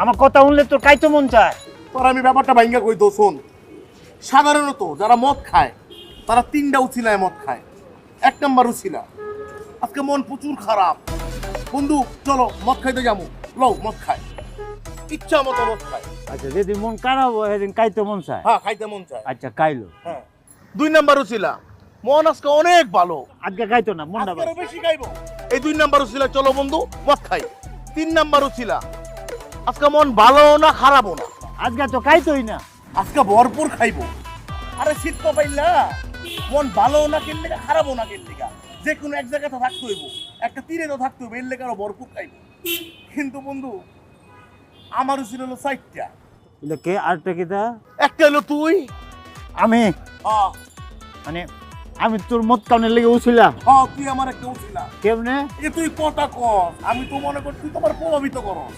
আমার কথা শুনলে তোর কাইতে মন চায়। তোর আমি ব্যাপারটা ভাঙ্গা কই তো শোন। সাধারণত যারা মদ খায় তারা 3টা উছিলায় মদ খায়। 1 নাম্বার উছিলা, আজকে মন প্রচুর খারাপ বন্ধু, চলো মদ খাইতে যাবো। লও মদ খায়, ইচ্ছা মতো মদ খায়। আচ্ছা যেদিন মন খারাপ হয় সেদিন কাইতে মন চায়। হ্যাঁ খাইতে মন চায়। আচ্ছা খাইলো। হ্যাঁ 2 নাম্বার উছিলা, মন আজকে অনেক ভালো, আজকে খাইতো না মনটা আজকে বেশি খাইবো। এই 2 নাম্বার উছিলা, চলো বন্ধু মদ খাই। 3 নাম্বার উছিলা, আজকে মন ভালো না খারাপও না, আজকে তো খাইতোই না, আজকে ভরপুর খাইবো। আরে শীত তো পাইলা, মন ভালো না কিনলে খারাপও না কিনলে, যে কোনো এক জায়গায় তো থাকতে হইব, একটা তীরে তো থাকতে হইব, এর লেগে আরো ভরপুর খাইবো। কিন্তু বন্ধু আমার ছিল হলো 4টা। এটা কে আরটা কিটা? একটা হলো তুই, আমি হ্যাঁ মানে আমি তোর মত কাউনের লেগে উছিলাম। হ্যাঁ তুই আমার একটা উছিলা। কেমনে? এ তুই কথা কর, আমি তো মনে কর তুই তোমার প্রভাবিত করস।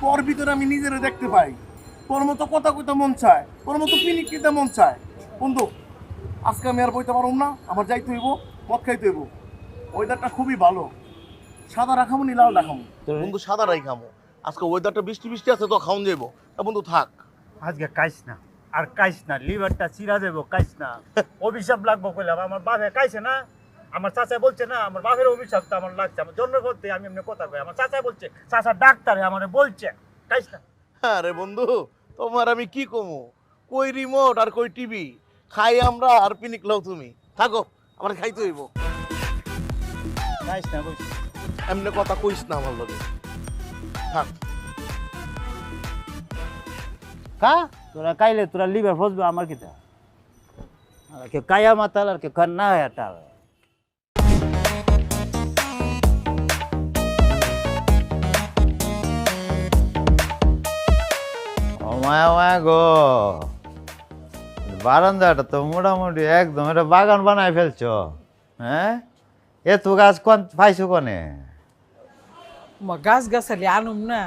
তোর ভিতরে আমি নিজেরে দেখতে পাই, তোর মতো কথা কইতে মন চায়, তোর মতো পিনিক খেতে মন চায়। বন্ধু আজকে আমি আর বইতে পারব না, আমার যাইতে হইব, মদ খাইতে হইব। ওয়েদারটা খুবই ভালো, সাদা রাখামো নি লাল রাখামো? বন্ধু সাদা রাখামো, আজকে ওয়েদারটা বৃষ্টি বৃষ্টি আছে তো খাওন যাইব। বন্ধু থাক, আজকে কাইস না, আর কাইস না, লিভারটা চিরা দেবো, কাইস না। অভিশাপ লাগবো কইলাম, আমার বাপে কাইছে না, আমার চাচা বলছে না, আমার বাপের অভিশাপ তো আমার লাগছে। আমার জন্ম করতে আমি এমনি কথা কই, আমার চাচা বলছে, চাচা ডাক্তারে আমার বলছে কাইস না। আরে বন্ধু তোমার আমি কি কমু, কই রিমোট আর কই টিভি, খাই আমরা আর পিনিক লও তুমি। থাকো, আমার খাইতে হইব। কাইস না কইছি। এমনি কথা কইস না আমার লগে, থাক। কা তোরা কাইলে তোরা লিভার ফসবে আমার কিতা, আর কে কায়া মাতাল আর কে খান না হেটাল। ও মায়া মায়া গো, বারান্দাটা তো মোটামুটি একদম এটা বাগান বানায় ফেলছো। হ্যাঁ এত গাছ কোন পাইছো কনে? গাছ গাছালি আনুম না,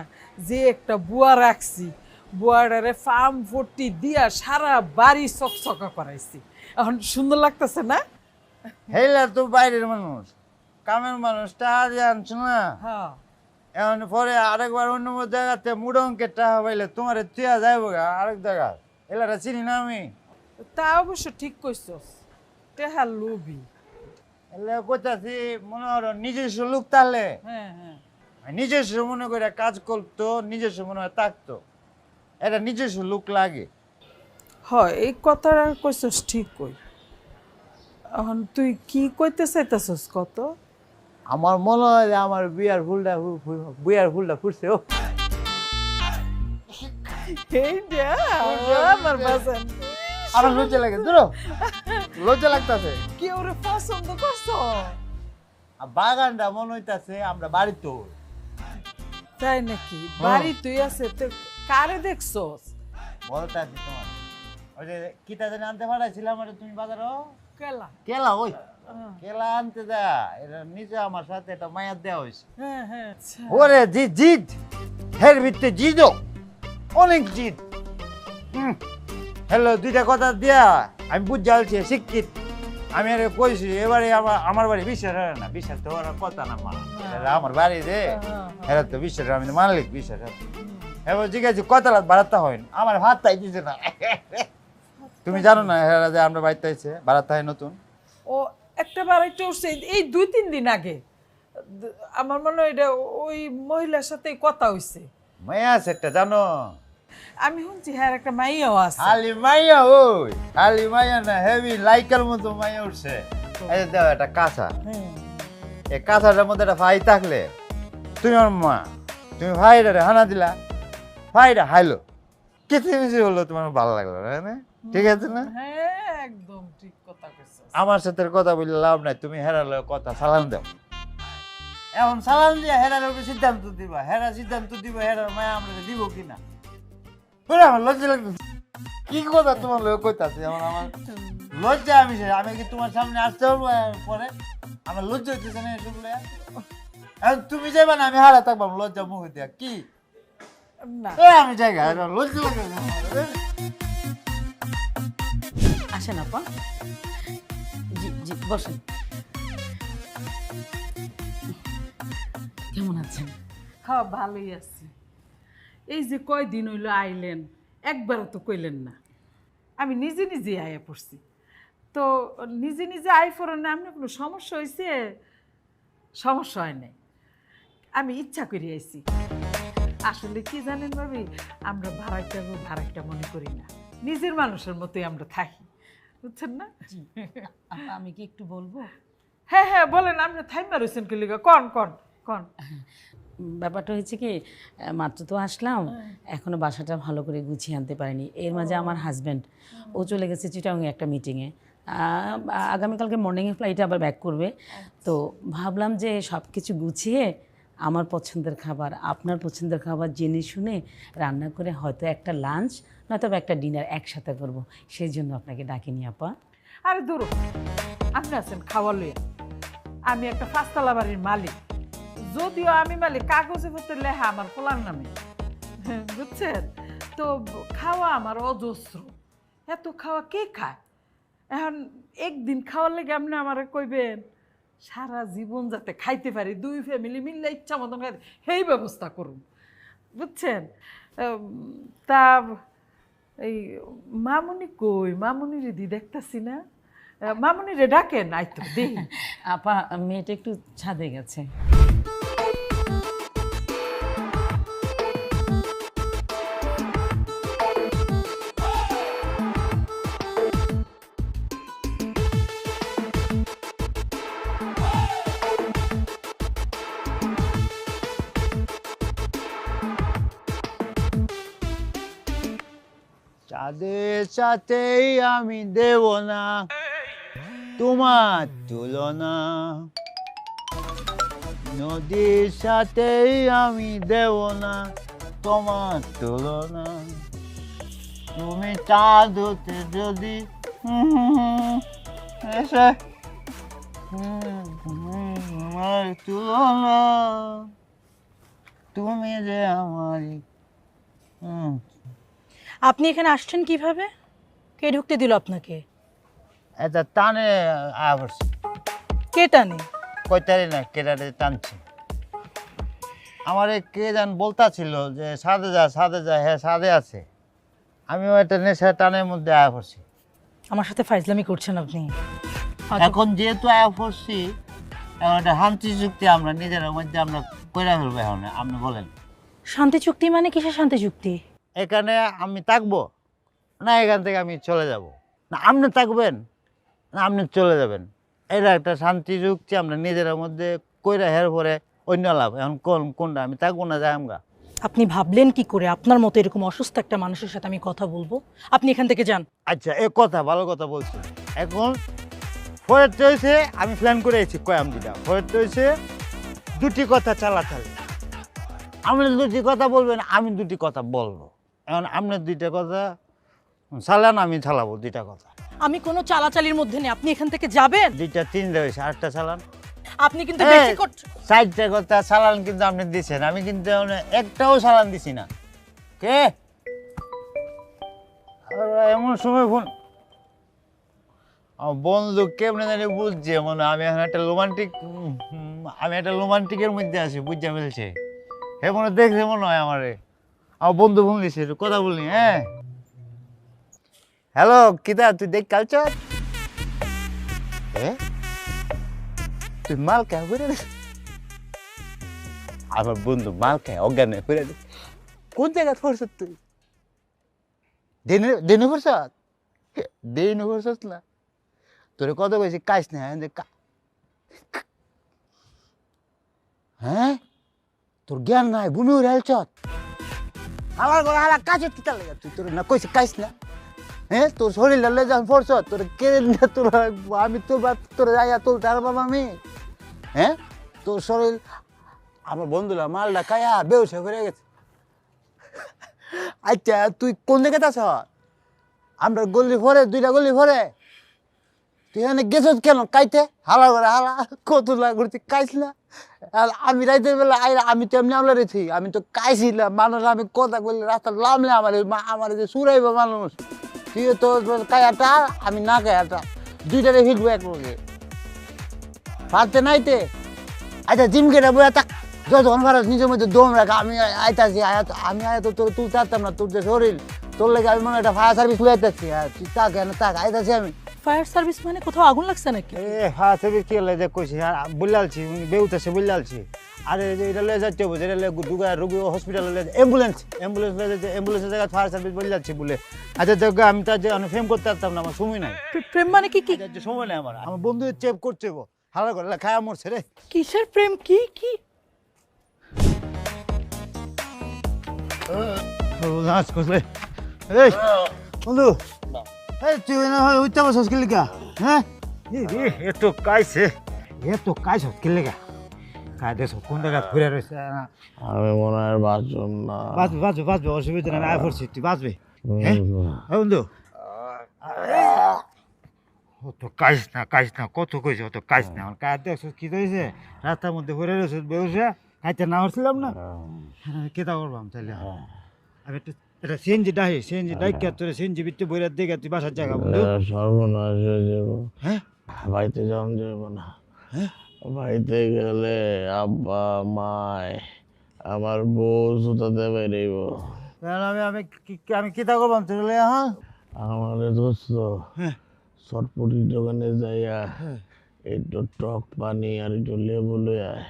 যে একটা বুয়া রাখছি, বুয়াটারে ফার্ম ভর্তি দিয়া সারা বাড়ি চকচকা করাইছি। এখন সুন্দর লাগতেছে না? হেলা তো বাইরের মানুষ, কামের মানুষ টাকা দিয়ে আনছো না। হ্যাঁ এখন পরে আরেকবার অন্য জায়গাতে মুড়ো অঙ্কের টাকা পাইলে তোমার তুইয়া যাইব গা আরেক জায়গা, এলাটা চিনি না আমি। তা অবশ্য ঠিক কইছস, টেহার লোভি। এলে কইতাছি মনে হয় নিজস্ব লোক তাহলে হ্যাঁ হ্যাঁ নিজস্ব মনে করে কাজ করতো, নিজস্ব মনে হয় থাকতো, এটা নিজস্ব লোক লাগে। হয় এই কথাটা কইছস ঠিক কই। এখন তুই কি কইতে চাইতেছস কত? আমার মনে হয় যে আমার বিয়ার ফুলটা ফুটছে। ও এইটা আমার বাজান আমার লজ্জা লাগে, ধরো লজ্জা লাগতেছে। কি ওরে পছন্দ করছো? বাগানটা মনে হইতাছে আমরা বাড়ি তো। তাই নাকি? বাড়ি তুই আছে তো, কারে দেখছস? বলতে আছি তোমার ওই যে কিতা জানি আনতে পাঠাইছিলাম, ওটা তুমি বাজারও কেলা? কেলা, ওই কেলা আনতে যা, এটা নিচে আমার সাথে একটা মায়ার দেওয়া হয়েছে। হ্যাঁ হ্যাঁ আচ্ছা। ওরে জিদ হের ভিতরে জিদও অনেক জিদ। হ্যালো, 2টা কথা দিয়া আমি বুঝ জ্বালছি শিক্ষিত। আমি আরে কইছি এবারে আমার বাড়ি বিশ্বাস হয় না, বিশ্বাস তো হওয়ার কথা না মা, আমার বাড়ি রে এরা তো বিশ্বাস, আমি তো মানলিক বিশ্বাস। এবার জিজ্ঞাসা কত রাত বাড়াতে হয়, আমার ভাত তাই দিছে না। তুমি জানো না এরা যে আমরা বাড়িতে আইছে বাড়াতে হয় নতুন। ও একটা বাড়িতে উঠছে এই 2-3 দিন আগে। আমার মনে হয় এটা ওই মহিলার সাথে কথা হইছে। মাইয়া আছে একটা জানো, আমি শুনছি হ্যাঁ একটা মাইয়াও আছে। খালি মাইয়া, ওই খালি মাইয়া না, হেভি লাইকার মতো মাইয়া উঠছে। এই যে দেখো একটা কাঁচা, এই কাঁচাটার মধ্যে একটা ভাই থাকলে তুমি আমার মা, তুমি ভাইটারে হানা দিলা, ভাইটা হাইলো কিচিমিচি হলো, তোমার ভালো লাগলো না? ঠিক আছে না? হ্যাঁ একদম ঠিক কথা কইছস। আমার সাথে কথা বললে লাভ নাই, তুমি হেরালে কথা সালাম দাও। এখন সালাম দিয়া হেরার উপরে সিদ্ধান্ত দিবা, হেরা সিদ্ধান্ত দিব হেরার মায়া আমরা দিব কিনা। আমার লজ্জা লাগবে, কি কথা তোমার লোক কইতাছে, আমার লজ্জা। আমি কি তোমার সামনে আসতে পারবো পরে? আমার লজ্জা হইতেছে না এসব লইয়া। এখন তুমি যাইবা না, আমি হারা থাকবো লজ্জা মুখ দিয়া কি না আমি জায়গা লজ্জা লাগে। আসেন আপা, জি জি বসেন। কেমন আছেন? হ্যাঁ ভালোই আছি। এই যে কয়দিন হইলো আইলেন, একবারও তো কইলেন না। আমি নিজে নিজে আয়া পড়ছি। তো নিজে নিজে আই পড়েন না, আপনার কোনো সমস্যা হয়েছে? সমস্যা হয় নাই, আমি ইচ্ছা করে আইছি। আসলে কি জানেন ভাবি, আমরা ভাড়াটা মনে করি না, নিজের মানুষের মতোই আমরা থাকি, বুঝছেন না? আপা আমি কি একটু বলবো? হ্যাঁ হ্যাঁ বলেন, আপনি থাইমা রয়েছেন কি লিগা? কন কন কন। ব্যাপারটা হয়েছে কি, মাত্র তো আসলাম, এখনো বাসাটা ভালো করে গুছিয়ে আনতে পারিনি। এর মাঝে আমার হাজব্যান্ড ও চলে গেছে চিটাগাংয়ে একটা মিটিংয়ে। আগামীকালকে মর্নিংয়ে ফ্লাইটে আবার ব্যাক করবে। তো ভাবলাম যে সব কিছু গুছিয়ে আমার পছন্দের খাবার, আপনার পছন্দের খাবার জেনে শুনে রান্না করে হয়তো একটা লাঞ্চ নয়তো একটা ডিনার একসাথে করব। সেই জন্য আপনাকে ডাকিনি আপা। আরে দূর, আপনি আছেন খাওয়া লইয়া। আমি একটা পাঁচতলা বাড়ির মালিক, যদিও আমি মালিক কাগজে পত্রে লেখা আমার পোলার নামে, বুঝছেন? তো খাওয়া আমার অজস্র, এত খাওয়া কে খায়? এখন একদিন খাওয়ার লেগে আপনি আমার কইবেন সারা জীবন যাতে খাইতে পারি, দুই ফ্যামিলি মিললে ইচ্ছা মতন খাইতে, সেই ব্যবস্থা করুন, বুঝছেন? তা এই মামুনি কই? মামুনির দি দেখতাছি না, মামুনিরে ডাকেন। আইতো দেই। আপা মেয়েটা একটু ছাদে গেছে। চাঁদের সাথেই আমি দেব না তোমার তুলনা, নদীর সাথেই আমি দেব না তোমার তুলনা, তুমি চাঁদ হতে যদি এসে আমার তুলনা, তুমি যে আমারই। আপনি এখানে আসছেন কিভাবে? কে ঢুকতে দিল আপনাকে? এটা টানে আবার কে টানে? কইতারি না কেটারে টানছে। আমারে কে জান বলতাছিল যে সাদে যা, হ্যাঁ সাদে আছে। আমিও একটা নেশা টানের মধ্যে আয়া পড়ছি। আমার সাথে ফাইজলামি করছেন আপনি। এখন যেহেতু আয়া পড়ছি, এখন একটা শান্তি চুক্তি আমরা নিজের মধ্যে আমরা কইরা ফেলবো। এখন আপনি বলেন, শান্তি চুক্তি মানে কিসের শান্তি চুক্তি? এখানে আমি থাকবো না এখান থেকে আমি চলে যাব, না আপনি থাকবেন না আপনি চলে যাবেন, এটা একটা শান্তি চুক্তি আমরা নিজের মধ্যে কইরা হের পরে অন্য লাভ। এখন কোনটা আমি থাকবো না যাই আমগা। আপনি ভাবলেন কি করে আপনার মতো এরকম অসুস্থ একটা মানুষের সাথে আমি কথা বলবো? আপনি এখান থেকে যান। আচ্ছা এ কথা ভালো কথা বলছি। এখন ফরেট রয়েছে, আমি প্ল্যান করে এসেছি কয়াম দুটা ফরেট রয়েছে, দুটি কথা চালাচালি। আপনি দুটি কথা বলবেন, আমি দুটি কথা বলবো। এখন আপনার দুইটা কথা চালান, আমি চালাবো দুইটা কথা। আমি কোনো চালাচালির মধ্যে নেই, আপনি এখান থেকে যাবেন। দুইটা তিনটা হয়েছে, আরেকটা চালান। আপনি কিন্তু বেশি করছেন। চারটা কথা চালান কিন্তু আপনি দিচ্ছেন, আমি কিন্তু একটাও চালান দিছি না। কে এমন সময় ফোন বন্ধু কেমনে জানি বুঝছে মনে আমি এখন একটা রোমান্টিকের মধ্যে আছি, বুঝতে ফেলছে। হে মনে দেখছে মনে হয় আমারে, আমার বন্ধু ফোন দিছে, একটু কথা বলি। হ্যাঁ হ্যালো কিদা, তুই দেখ কালচার তুই মাল কে করে আমার বন্ধু মাল খায় অজ্ঞান করে দে। কোন জায়গায় ফরসত তুই? দেনু ফরসত না তোর কত কইছি কাজ না। হ্যাঁ তোর জ্ঞান নাই, বুনু রেলচত আমার ঘরে হালা কাছে তিতা লাগে। তুই তোর না কইছি কাজ না। হ্যাঁ তোর শরীর লালে যখন ফরসত তোর কেড়ে না, তোর আমি তোর তোর জায়গা তুলতে পারবো আমি? হ্যাঁ তোর শরীর আমার বন্ধুরা মালটা খায়া বেউসে করে গেছে। আচ্ছা তুই কোন জায়গাতে আছ? আমরা গলি ভরে, দুইটা গলি ভরে, তুই এখানে গেছ কেন কাইতে? হালা করে হালা কত লাগছি কাইস না। আর আমি রাইতের বেলা আমি তো এমনি আমলা রেছি, আমি তো কাইছিলাম মানুষ। আমি কথা বললে রাস্তা লামলে আমার যে সুরাইব মানুষ। তুই তো কায়াটা আমি না কায়াটা, দুইটারে ফিরবো এক লগে পারতে নাইতে। আচ্ছা জিম কেটে বইয়া থাক, যখন পারস নিজের মধ্যে দম রাখ। আমি আইতাছি, আমি আয় তো তোর তুলতে পারতাম না, তোর যে শরীর, তোর লেগে আমি মনে হয় একটা ফায়ার সার্ভিস লয়ে আইতাছি। তুই তাক তাক আইতাছি আমি। ফায়ার সার্ভিস মানে কোথাও আগুন লাগছে নাকি? এ ফায়ার সার্ভিস কি হলে যে কইছি বললালছি, বেউতেছে বললালছি। আরে এটা লয়ে যাচ্ছে হবে, যেটা ঢুকা রোগী হসপিটালে অ্যাম্বুলেন্স লয়ে যাচ্ছে, অ্যাম্বুলেন্সের জায়গায় ফায়ার সার্ভিস বললালছি বলে। আচ্ছা দেখ, আমি তার যে ফেম করতে পারতাম না, আমার সময় নাই। প্রেম মানে কি? কি আচ্ছা, সময় নাই আমার বন্ধু চেপ করছে গো, হালা করে খায়া মরছে রে। কিসের প্রেম? কি কি নাচ করলে এই বন্ধু, এই তুই না হয় উঠতে বসস কি লিগা? হ্যাঁ এত কাইছে, এত কাইছ কি লিগা? কাই দেশ কোন জায়গা ঘুরে রয়েছে। আমি মনে হয় বাঁচব না। বাঁচবে অসুবিধা নাই, আয় পড়ছি, তুই বাঁচবে। হ্যাঁ বন্ধু, অত কাইস না কত কইছে, অত কাইস না। আমার কাজ দেখছ কি হয়েছে, রাস্তার মধ্যে ঘুরে রয়েছে বেউসে, খাইতে না পারছিলাম না। কেতা করবাম তাইলে? আমি একটু এটা সিএনজি ডাইকা তোর সিএনজি বিতে বইরা দেখে তুই বাসার জায়গা বন্ধু। সর্বনাশ হয়ে যাব। হ্যাঁ বাড়িতে যাওয়া যাবো না। হ্যাঁ বাড়িতে গেলে আব্বা মায় আমার বউ জুতাতে বেরিব। আমি কেতা করবাম তোর? হ্যাঁ আমাদের দোস্ত হ্যাঁ চটপটির দোকানে যাইয়া একটু টক পানি আর একটু লেবু লইয়া আয়।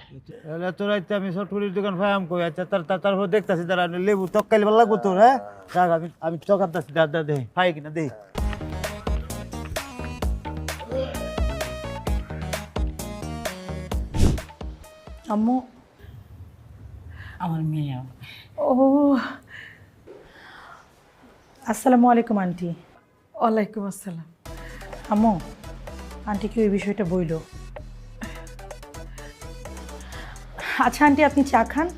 তাহলে তোর আইতে আমি সটপুরির দোকান ফায়াম কই। আচ্ছা তারপর দেখতাছি তারা লেবু তক্কাইলে ভালো লাগবো তোর। হ্যাঁ যাক, আমি চকাতাছি, দাদা দে পাই কিনা দে। আম্মু? আমার মেয়ে। ও আসসালামু আলাইকুম আন্টি। ওয়ালাইকুম আসসালাম। আম্মু, আন্টি কি ওই বিষয়টা বইল? আচ্ছা আন্টি, আপনি চা খান?